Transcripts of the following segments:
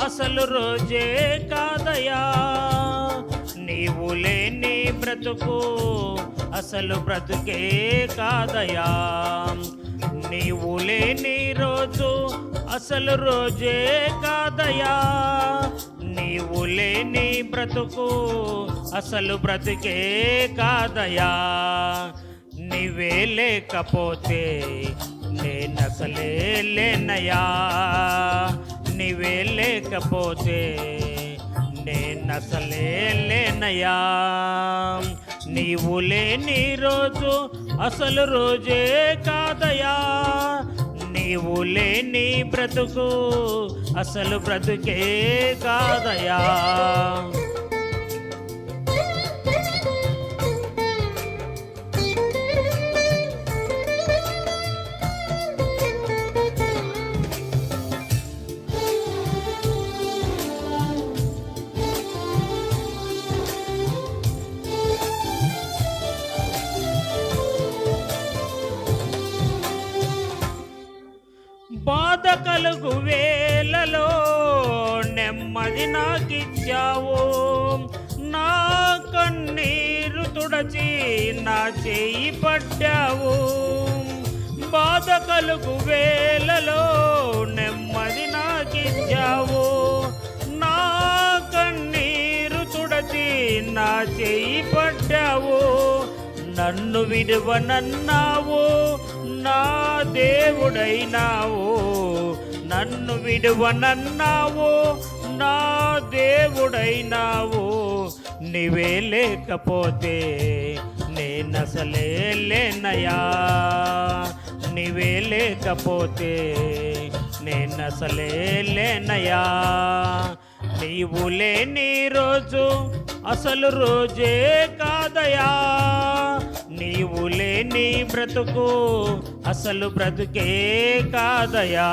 అసలు రోజే కాదయా. నీవు లేని బ్రతుకు అసలు బ్రతుకే కాదయా. నీవు లేని రోజు అసలు రోజే కాదయా. నీవు లేని బ్రతుకు అసలు బ్రతుకే కాదయా. నీవే లేకపోతే నేనసలే లేనయా. నీవే లేకపోతే నేనసలే లేనయా. నీవు లేని రోజు అసలు రోజే కాదయా. నీవు లేని బ్రతుకు అసలు బ్రతుకే కాదయా. బాధ కలుగు వేలలో నెమ్మది నాకిచ్చావు. నా కన్నీరు తుడచి నా చేయి పట్టావు. బాధ కలుగు వేలలో నెమ్మది నాకిచ్చావు. నా కన్నీరు తుడచి నా చేయి పట్టావు. నన్ను విడువనన్నావు నా దేవుడైనావు. నన్ను విడువనన్నావు నా దేవుడైనావు. నీవే లేకపోతే నేనసలే లేనయా. నీవే లేకపోతే నేనసలే లేనయా. నీవు లేని రోజు అసలు రోజే కాదయా. నీవు లేని బ్రతుకు అసలు బ్రతుకే కాదయా.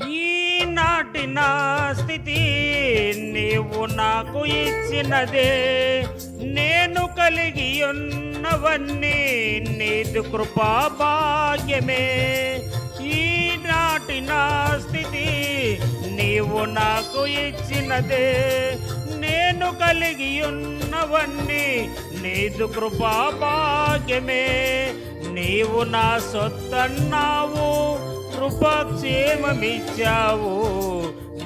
ఈనాటి నా స్థితి నీవు నాకు ఇచ్చినదే. నేను కలిగి ఉన్నవన్నీ నీదు కృపా భాగ్యమే. ఈనాటి నా స్థితి నీవు నాకు ఇచ్చినదే. నేను కలిగి ఉన్నవన్నీ నీదు కృపా భాగ్యమే. నీవు నా సొత్తన్నావు కృపాక్షేమమిచ్చావు.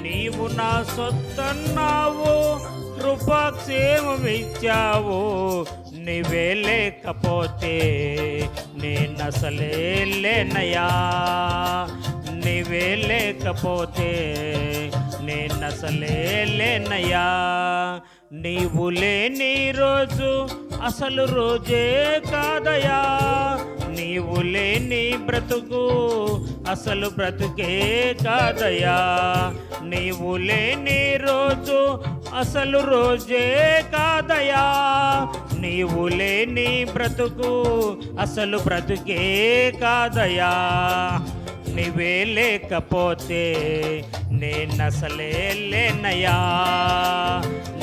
నీవు నా సొత్తన్నావు కృపాక్షేమమిచ్చావు. నీవే లేకపోతే నేనసలే లేనయా. నీవే లేకపోతే నేనసలే లేనయా. నీవు లేని రోజు అసలు రోజే కాదయా. నీవు లేని బ్రతుకు అసలు బ్రతుకే కాదయా. నీవు లేని రోజు అసలు రోజే కాదయా. నీవు లేని బ్రతుకు అసలు బ్రతుకే కాదయా. నీవే లేకపోతే నేనసలే లేనయా.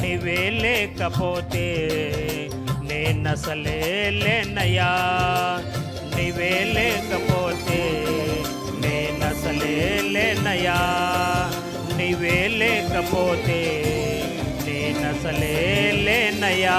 నీవే లేకపోతే నేనసలే లేనయా. నీవే లేకపోతే నేనసలే లేనయా. నీవే లేకపోతే నేనసలే లేనయా.